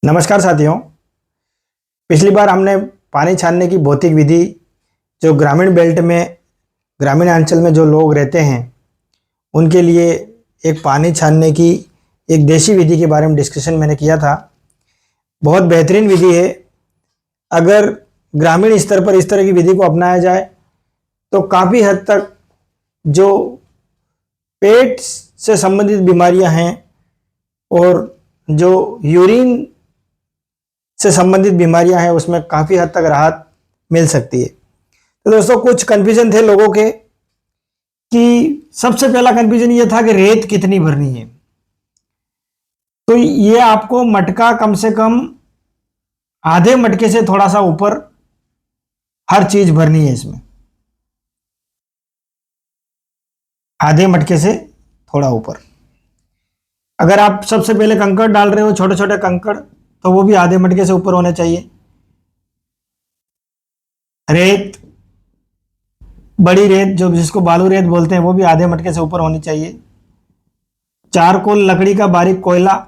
नमस्कार साथियों। पिछली बार हमने पानी छानने की भौतिक विधि जो ग्रामीण बेल्ट में ग्रामीण अंचल में जो लोग रहते हैं उनके लिए एक पानी छानने की एक देसी विधि के बारे में डिस्कशन मैंने किया था। बहुत बेहतरीन विधि है। अगर ग्रामीण स्तर पर इस तरह की विधि को अपनाया जाए तो काफ़ी हद तक जो पेट से संबंधित बीमारियां हैं और जो यूरिन से संबंधित बीमारियां हैं उसमें काफ़ी हद तक राहत मिल सकती है। तो दोस्तों, कुछ कन्फ्यूजन थे लोगों के कि सबसे पहला कन्फ्यूजन ये था कि रेत कितनी भरनी है। तो ये आपको मटका कम से कम आधे मटके से थोड़ा सा ऊपर हर चीज भरनी है। इसमें आधे मटके से थोड़ा ऊपर। अगर आप सबसे पहले कंकड़ डाल रहे हो, छोटे छोटे कंकड़, तो वो भी आधे मटके से ऊपर होने चाहिए। रेत, बड़ी रेत जो जिसको बालू रेत बोलते हैं, वो भी आधे मटके से ऊपर होनी चाहिए। चारकोल लकड़ी का बारीक कोयला,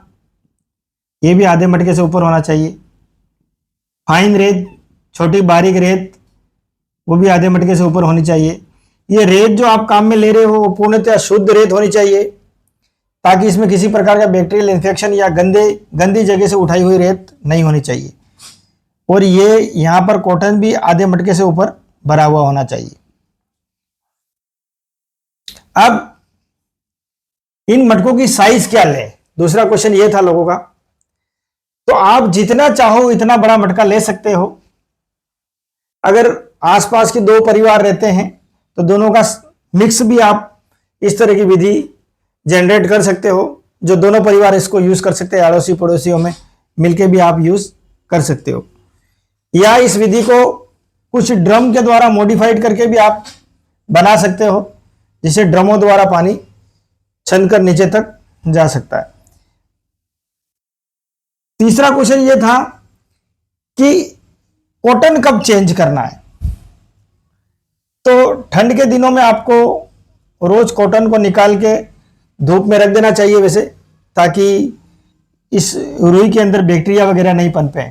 ये भी आधे मटके से ऊपर होना चाहिए। फाइन रेत, छोटी बारीक रेत, वो भी आधे मटके से ऊपर होनी चाहिए। ये रेत जो आप काम में ले रहे हो वो पूर्णतः शुद्ध रेत होनी चाहिए, ताकि इसमें किसी प्रकार का बैक्टीरियल इन्फेक्शन या गंदी जगह से उठाई हुई रेत नहीं होनी चाहिए। और ये यहाँ पर कॉटन भी आधे मटके से ऊपर भरा हुआ होना चाहिए। अब इन मटकों की साइज क्या लें, दूसरा क्वेश्चन ये था लोगों का। तो आप जितना चाहो इतना बड़ा मटका ले सकते हो। अगर आसपास के दो परिवार रहते हैं तो दोनों का मिक्स भी आप इस तरह की विधि जनरेट कर सकते हो, जो दोनों परिवार इसको यूज कर सकते हैं। अड़ोसी पड़ोसियों में मिलके भी आप यूज कर सकते हो, या इस विधि को कुछ ड्रम के द्वारा मॉडिफाइड करके भी आप बना सकते हो, जिससे ड्रमों द्वारा पानी छनकर नीचे तक जा सकता है। तीसरा क्वेश्चन यह था कि कॉटन कब चेंज करना है। तो ठंड के दिनों में आपको रोज कॉटन को निकाल के धूप में रख देना चाहिए वैसे, ताकि इस रुई के अंदर बैक्टीरिया वगैरह नहीं पनपे।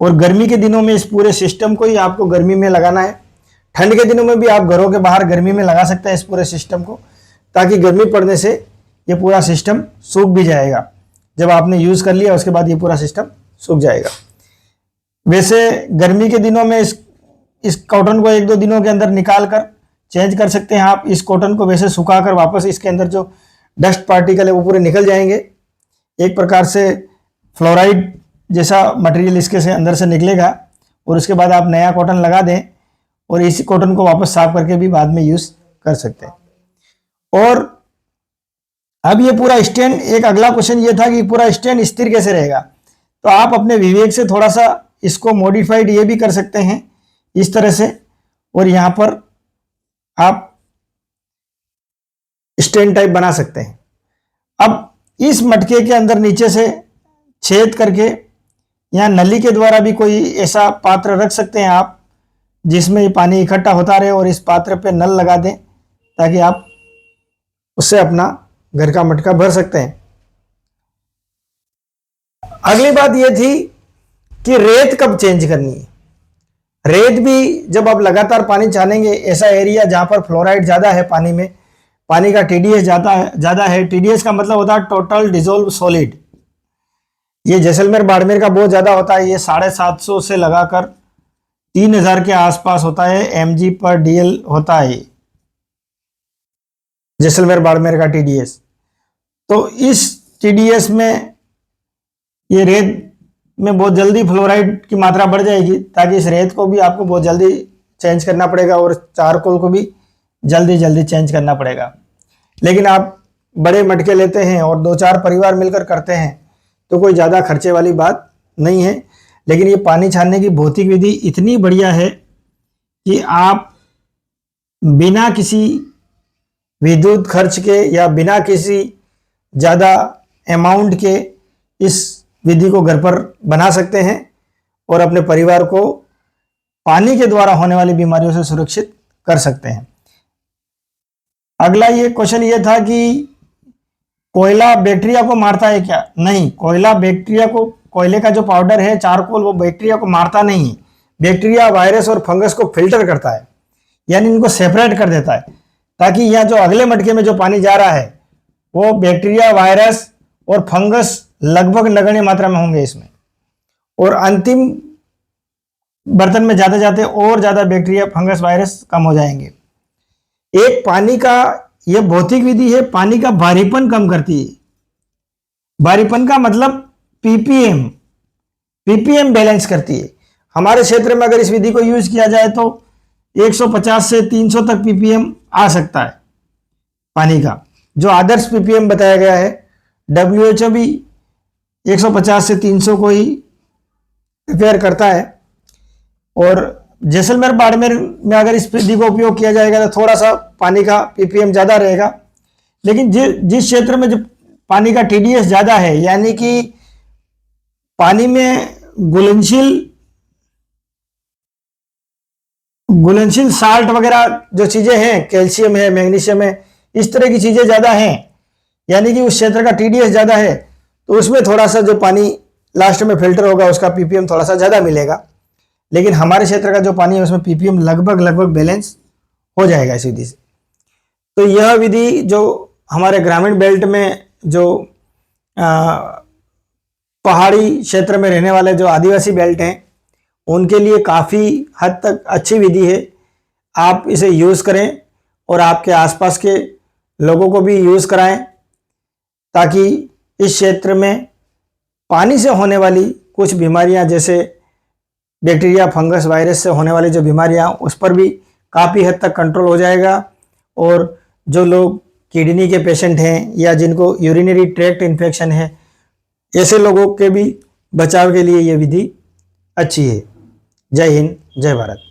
और गर्मी के दिनों में इस पूरे सिस्टम को ही आपको गर्मी में लगाना है। ठंड के दिनों में भी आप घरों के बाहर गर्मी में लगा सकते हैं इस पूरे सिस्टम को, ताकि गर्मी पड़ने से ये पूरा सिस्टम सूख भी जाएगा। जब आपने यूज कर लिया उसके बाद ये पूरा सिस्टम सूख जाएगा। वैसे गर्मी के दिनों में इस कॉटन को 1-2 दिनों के अंदर निकाल कर चेंज कर सकते हैं आप। इस कॉटन को वैसे सुखाकर वापस इसके अंदर जो डस्ट पार्टिकल है वो पूरे निकल जाएंगे। एक प्रकार से फ्लोराइड जैसा मटेरियल इसके से अंदर से निकलेगा, और उसके बाद आप नया कॉटन लगा दें और इसी कॉटन को वापस साफ करके भी बाद में यूज कर सकते हैं। और अब ये पूरा स्टैंड, एक अगला क्वेश्चन ये था कि पूरा स्टैंड स्थिर कैसे रहेगा। तो आप अपने विवेक से थोड़ा सा इसको मॉडिफाइड ये भी कर सकते हैं इस तरह से, और यहां पर आप स्टैंड टाइप बना सकते हैं। अब इस मटके के अंदर नीचे से छेद करके यहाँ नली के द्वारा भी कोई ऐसा पात्र रख सकते हैं आप, जिसमें ये पानी इकट्ठा होता रहे, और इस पात्र पे नल लगा दें ताकि आप उससे अपना घर का मटका भर सकते हैं। अगली बात यह थी कि रेत कब चेंज करनी है। रेत भी जब आप लगातार पानी छानेंगे, ऐसा एरिया जहां पर फ्लोराइड ज्यादा है पानी में, पानी का टीडीएस ज्यादा है। टीडीएस का मतलब होता है टोटल डिजोल्व सॉलिड। ये जैसलमेर बाड़मेर का बहुत ज्यादा होता है। ये 750 से लगाकर 3000 के आसपास होता है, mg/dl होता है जैसलमेर बाड़मेर का टीडीएस। तो इस टीडीएस में ये रेत में बहुत जल्दी फ्लोराइड की मात्रा बढ़ जाएगी, ताकि इस रेत को भी आपको बहुत जल्दी चेंज करना पड़ेगा और चारकोल को भी जल्दी चेंज करना पड़ेगा। लेकिन आप बड़े मटके लेते हैं और 2-4 परिवार मिलकर करते हैं तो कोई ज़्यादा खर्चे वाली बात नहीं है। लेकिन ये पानी छानने की भौतिक विधि इतनी बढ़िया है कि आप बिना किसी विद्युत खर्च के या बिना किसी ज़्यादा अमाउंट के इस विधि को घर पर बना सकते हैं और अपने परिवार को पानी के द्वारा होने वाली बीमारियों से सुरक्षित कर सकते हैं। अगला ये क्वेश्चन ये था कि कोयला बैक्टीरिया को मारता है क्या। नहीं, कोयला बैक्टीरिया को कोयले का जो पाउडर है, चारकोल, वो बैक्टीरिया को मारता नहीं है। बैक्टीरिया, वायरस और फंगस को फिल्टर करता है, यानी इनको सेपरेट कर देता है, ताकि यहाँ जो अगले मटके में जो पानी जा रहा है वो बैक्टीरिया, वायरस और फंगस लगभग नगण्य मात्रा में होंगे इसमें, और अंतिम बर्तन में जाते जाते और ज्यादा बैक्टीरिया, फंगस, वायरस कम हो जाएंगे। एक पानी का यह भौतिक विधि है, पानी का भारीपन कम करती है। भारीपन का मतलब पीपीएम, पीपीएम बैलेंस करती है। हमारे क्षेत्र में अगर इस विधि को यूज किया जाए तो 150 से 300 तक पीपीएम आ सकता है पानी का, जो आदर्श पीपीएम बताया गया है। डब्ल्यूएचओ भी 150 से 300 को ही प्रिपेयर करता है। और जैसलमेर, बाड़मेर में अगर इस विधि को उपयोग किया जाएगा तो थोड़ा सा पानी का पीपीएम ज़्यादा रहेगा। लेकिन जिस क्षेत्र में जो पानी का टीडीएस ज़्यादा है, यानी कि पानी में घुलनशील साल्ट वगैरह जो चीज़ें हैं, कैल्शियम है, मैग्नीशियम है, इस तरह की चीज़ें ज़्यादा हैं, यानी कि उस क्षेत्र का टीडीएस ज़्यादा है, तो उसमें थोड़ा सा जो पानी लास्ट में फिल्टर होगा उसका पीपीएम थोड़ा सा ज़्यादा मिलेगा। लेकिन हमारे क्षेत्र का जो पानी है उसमें पीपीएम लगभग बैलेंस हो जाएगा इस विधि से। तो यह विधि जो हमारे ग्रामीण बेल्ट में जो पहाड़ी क्षेत्र में रहने वाले जो आदिवासी बेल्ट हैं उनके लिए काफ़ी हद तक अच्छी विधि है। आप इसे यूज़ करें और आपके आसपास के लोगों को भी यूज़ कराएं, ताकि इस क्षेत्र में पानी से होने वाली कुछ बीमारियां, जैसे बैक्टीरिया, फंगस, वायरस से होने वाली जो बीमारियां, उस पर भी काफ़ी हद तक कंट्रोल हो जाएगा। और जो लोग किडनी के पेशेंट हैं या जिनको यूरिनरी ट्रैक्ट इन्फेक्शन है, ऐसे लोगों के भी बचाव के लिए ये विधि अच्छी है। जय हिंद, जय भारत।